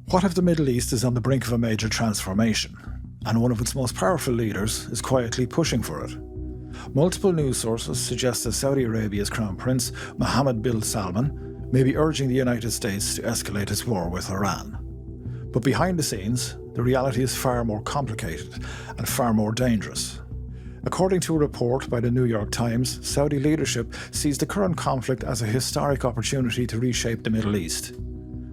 What if the Middle East is on the brink of a major transformation, and one of its most powerful leaders is quietly pushing for it? Multiple news sources suggest that Saudi Arabia's Crown Prince, Mohammed bin Salman, may be urging the United States to escalate its war with Iran. But behind the scenes, the reality is far more complicated and far more dangerous. According to a report by the New York Times, Saudi leadership sees the current conflict as a historic opportunity to reshape the Middle East.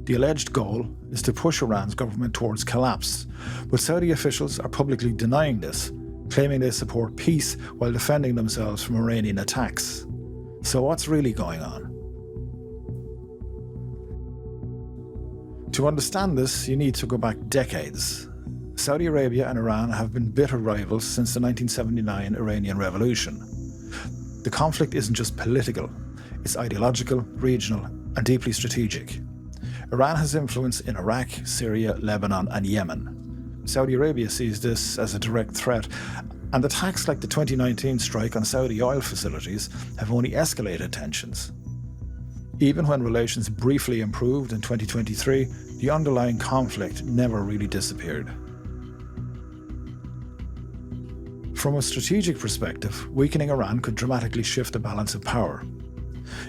The alleged goal is to push Iran's government towards collapse, but Saudi officials are publicly denying this, claiming they support peace while defending themselves from Iranian attacks. So what's really going on? To understand this, you need to go back decades. Saudi Arabia and Iran have been bitter rivals since the 1979 Iranian Revolution. The conflict isn't just political, it's ideological, regional, and deeply strategic. Iran has influence in Iraq, Syria, Lebanon, and Yemen. Saudi Arabia sees this as a direct threat, and attacks like the 2019 strike on Saudi oil facilities have only escalated tensions. Even when relations briefly improved in 2023, the underlying conflict never really disappeared. From a strategic perspective, weakening Iran could dramatically shift the balance of power.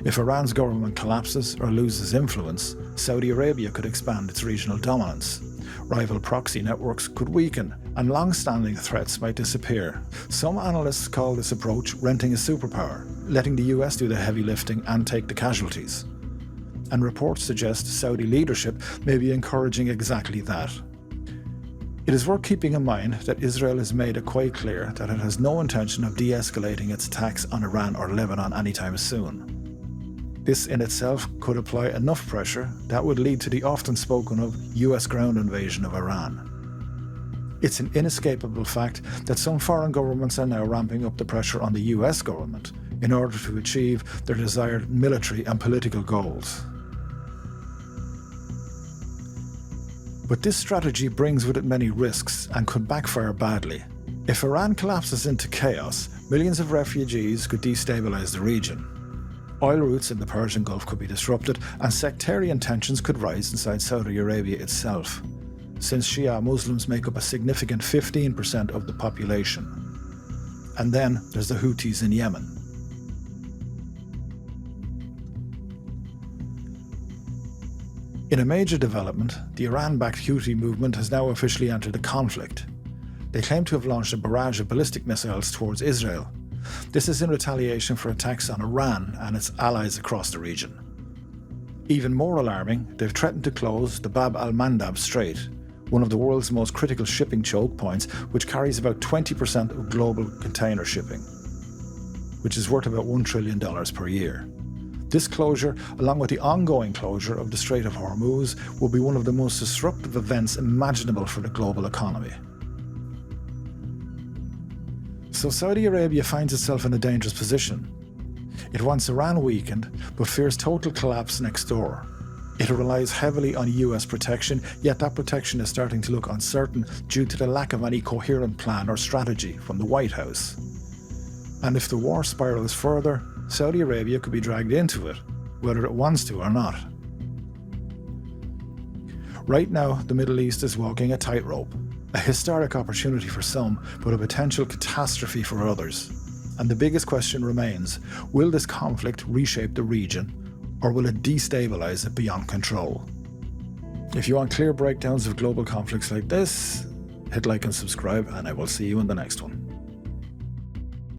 If Iran's government collapses or loses influence, Saudi Arabia could expand its regional dominance. Rival proxy networks could weaken, and long-standing threats might disappear. Some analysts call this approach renting a superpower, letting the US do the heavy lifting and take the casualties. And reports suggest Saudi leadership may be encouraging exactly that. It is worth keeping in mind that Israel has made it quite clear that it has no intention of de-escalating its attacks on Iran or Lebanon anytime soon. This in itself could apply enough pressure that would lead to the often spoken of US ground invasion of Iran. It's an inescapable fact that some foreign governments are now ramping up the pressure on the US government in order to achieve their desired military and political goals. But this strategy brings with it many risks and could backfire badly. If Iran collapses into chaos, millions of refugees could destabilize the region. Oil routes in the Persian Gulf could be disrupted, and sectarian tensions could rise inside Saudi Arabia itself, since Shia Muslims make up a significant 15% of the population. And then there's the Houthis in Yemen. In a major development, the Iran-backed Houthi movement has now officially entered the conflict. They claim to have launched a barrage of ballistic missiles towards Israel. This is in retaliation for attacks on Iran and its allies across the region. Even more alarming, they've threatened to close the Bab al-Mandab Strait, one of the world's most critical shipping choke points, which carries about 20% of global container shipping, which is worth about $1 trillion per year. This closure, along with the ongoing closure of the Strait of Hormuz, will be one of the most disruptive events imaginable for the global economy. So Saudi Arabia finds itself in a dangerous position. It wants Iran weakened, but fears total collapse next door. It relies heavily on US protection, yet that protection is starting to look uncertain due to the lack of any coherent plan or strategy from the White House. And if the war spirals further, Saudi Arabia could be dragged into it, whether it wants to or not. Right now, the Middle East is walking a tightrope, a historic opportunity for some, but a potential catastrophe for others. And the biggest question remains, will this conflict reshape the region, or will it destabilize it beyond control? If you want clear breakdowns of global conflicts like this, hit like and subscribe, and I will see you in the next one.